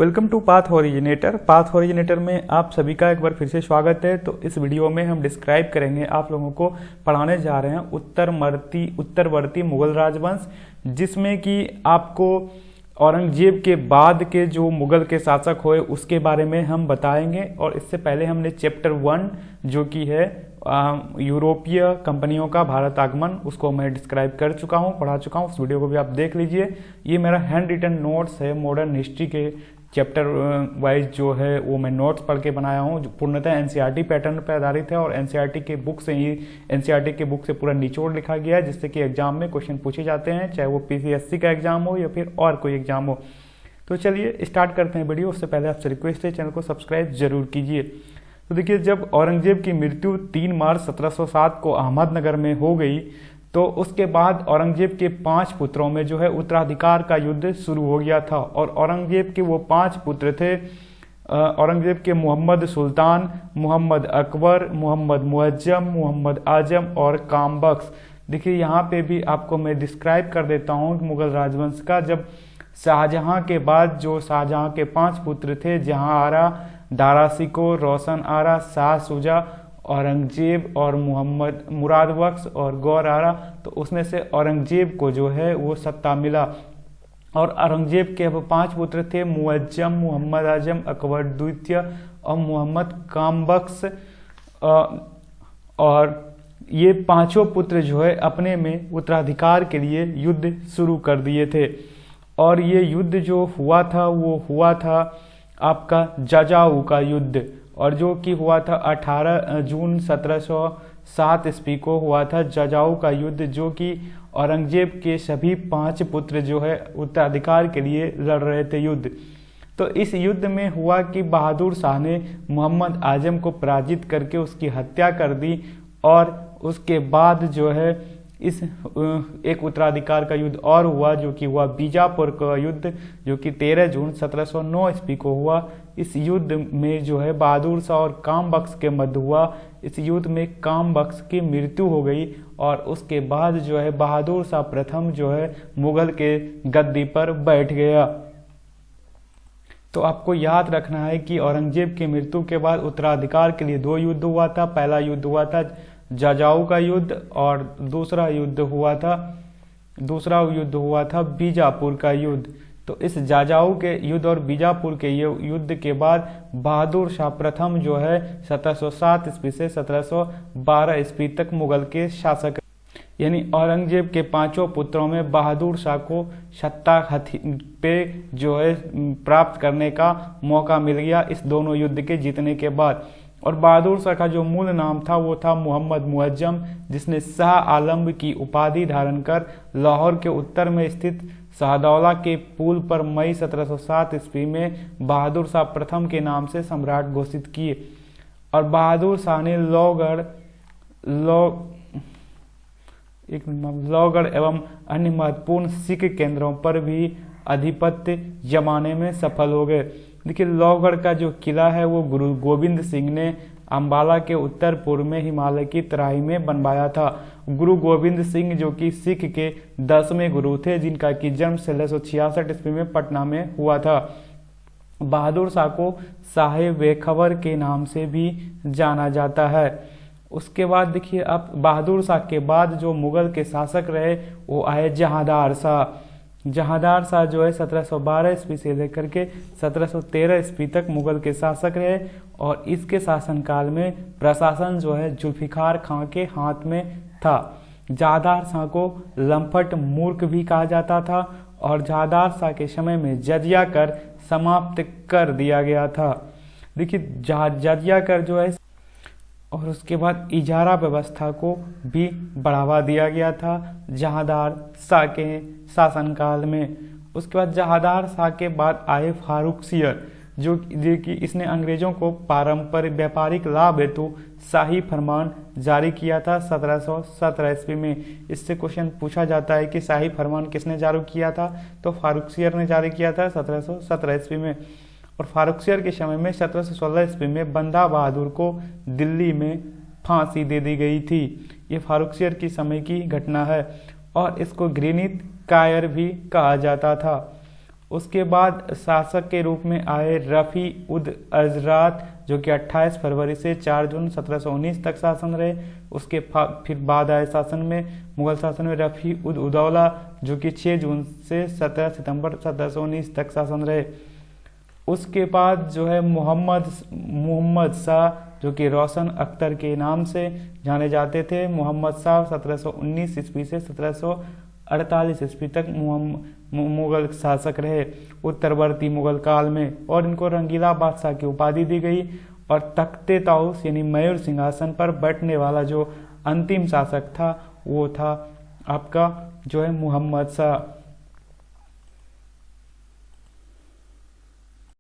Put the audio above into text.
Welcome to path originator. Path originator में आप सभी का एक बार फिर से स्वागत है। तो इस वीडियो में हम डिस्क्राइब करेंगे, आप लोगों को पढ़ाने जा रहे हैं उत्तरवर्ती मुगल राजवंश, जिसमें कि आपको औरंगजेब के बाद के जो मुगल के शासक हुए उसके बारे में हम बताएंगे। और इससे पहले हमने चैप्टर 1 जो कि है यूरोपीय कंपनियों का भारत आगमन, उसको मैं डिस्क्राइब कर चुका हूँ, पढ़ा चुका हूँ। उस वीडियो को भी आप देख लीजिए। ये मेरा हैंड रिटन नोट्स है, मॉडर्न हिस्ट्री के चैप्टर वाइज जो है वो मैं नोट्स पढ़ के बनाया हूँ, जो पूर्णतः एनसीईआरटी पैटर्न पर आधारित है और एनसीईआरटी के बुक से ही एनसीईआरटी के बुक से पूरा निचोड़ लिखा गया है, जिससे कि एग्जाम में क्वेश्चन पूछे जाते हैं, चाहे वो पीसीएससी का एग्जाम हो या फिर और कोई एग्जाम हो। तो चलिए स्टार्ट करते हैं वीडियो। उससे पहले आपसे रिक्वेस्ट है, चैनल को सब्सक्राइब जरूर कीजिए। तो देखिए, जब औरंगजेब की मृत्यु 3 मार्च 1707 को अहमदनगर में हो गई, तो उसके बाद औरंगजेब के 5 पुत्रों में जो है उत्तराधिकार का युद्ध शुरू हो गया था। और औरंगजेब के वो 5 पुत्र थे, औरंगजेब के मोहम्मद सुल्तान, मोहम्मद अकबर, मोहम्मद मुअज्जम, मोहम्मद आजम और कामबख्श। देखिए यहाँ पे भी आपको मैं डिस्क्राइब कर देता हूँ मुगल राजवंश का। जब शाहजहां के बाद जो शाहजहां के 5 पुत्र थे, जहां आरा, दारा शिकोह, रोशन आरा, शाह शुजा, औरंगजेब और मोहम्मद मुराद बख्श और गौर आरा, तो उसमें से औरंगजेब को जो है वो सत्ता मिला। और औरंगजेब के अब 5 पुत्र थे, मुअज्जम, मोहम्मद आजम, अकबर द्वितीय और मोहम्मद कामबख्श। और ये 5 पुत्र जो है अपने में उत्तराधिकार के लिए युद्ध शुरू कर दिए थे। और ये युद्ध जो हुआ था वो हुआ था आपका जजाऊ का युद्ध, और जो कि हुआ था 18 जून 1707 ईस्वी को हुआ था जजाऊ का युद्ध, जो कि औरंगजेब के सभी 5 पुत्र जो है उत्तराधिकार के लिए लड़ रहे थे युद्ध। तो इस युद्ध में हुआ कि बहादुर शाह ने मोहम्मद आजम को पराजित करके उसकी हत्या कर दी। और उसके बाद जो है इस एक उत्तराधिकार का युद्ध और हुआ, जो कि हुआ बीजापुर का युद्ध, जो कि 13 जून 1709 ईस्वी को हुआ। इस युद्ध में जो है बहादुर शाह और कामबख्श के मध्य हुआ। इस युद्ध में कामबख्श की मृत्यु हो गई और उसके बाद जो है बहादुर शाह प्रथम जो है मुगल के गद्दी पर बैठ गया। तो आपको याद रखना है कि औरंगजेब की मृत्यु के बाद उत्तराधिकार के लिए 2 युद्ध हुआ था। पहला युद्ध हुआ था जजाऊ का युद्ध और दूसरा युद्ध हुआ था बीजापुर का युद्ध। तो इस जजाऊ के युद्ध और बीजापुर के युद्ध के बाद बहादुर शाह प्रथम जो है 1707 ईस्वी से 1712 ईस्वी तक मुगल के शासक, यानी औरंगजेब के 5 पुत्रों में बहादुर शाह को सत्ता पे जो है प्राप्त करने का मौका मिल गया इस दोनों युद्ध के जीतने के बाद। और बहादुर शाह का जो मूल नाम था वो था मोहम्मद मुअज्जम, जिसने शाह आलम की उपाधि धारण कर लाहौर के उत्तर में स्थित शाहदौला के पुल पर मई 1707 ईस्वी में बहादुर शाह प्रथम के नाम से सम्राट घोषित किए। और बहादुर शाह ने लोहगढ़ एवं अन्य महत्वपूर्ण सिख केंद्रों पर भी आधिपत्य जमाने में सफल हो गए। देखिए, लोहगढ़ का जो किला है वो गुरु गोविंद सिंह ने अंबाला के उत्तर पूर्व में हिमालय की तराई में बनवाया था। गुरु गोविंद सिंह जो कि सिख के 10वें गुरु थे, जिनका कि जन्म 1666 ईस्वी में पटना में हुआ था। बहादुर शाह को साहिब बेखबर के नाम से भी जाना जाता है। उसके बाद देखिए, आप बहादुर शाह के बाद जो मुगल के शासक रहे वो आए जहांदार शाह। जहांदार शाह जो है 1712 ईस्वी से लेकर के 1713 ईस्वी तक मुगल के शासक रहे। और इसके शासनकाल में प्रशासन जो है जुल्फिकार खां के हाथ में था। जहांदार शाह को लंपट मूर्ख भी कहा जाता था और जहांदार शाह के समय में जजिया कर समाप्त कर दिया गया था। देखिए, जजिया कर जो है और उसके बाद इजारा व्यवस्था को भी बढ़ावा दिया गया था जहांदार शाह के शासनकाल में। उसके बाद जहांदार शाह के बाद आए फारुखसियर, जो कि इसने अंग्रेजों को पारंपरिक व्यापारिक लाभ हेतु शाही फरमान जारी किया था 1717 ईस्वी में। इससे क्वेश्चन पूछा जाता है कि शाही फरमान किसने जारी किया था, तो फारुखसियर ने जारी किया था 1717 ईस्वी में। और फारुखसियर के समय में 1716 ईस्वी में बंदा बहादुर को दिल्ली में फांसी दे दी गई थी। ये फारुखसियर की समय की घटना है और इसको घृणित कायर भी कहा जाता था। उसके बाद शासक के रूप में आए रफ़ी उद अजरात, जो कि 28 फरवरी से 4 जून 1719 तक शासन रहे। उसके फिर बाद आए शासन में मुगल शासन में रफ़ी उद उदौला, जो कि 6 जून से 17 सितंबर 1719 तक शासन रहे। उसके बाद जो है मोहम्मद शाह, जो कि रोशन अख्तर के नाम से जाने जाते थे। मोहम्मद शाह 1719 ईस्वी से 1748 ईस्वी तक मुगल शासक रहे उत्तरवर्ती मुगल काल में, और इनको रंगीला बादशाह की उपाधि दी गई। और तख्ते ताऊस यानी मयूर सिंहासन पर बैठने वाला जो अंतिम शासक था वो था आपका जो है मोहम्मद शाह।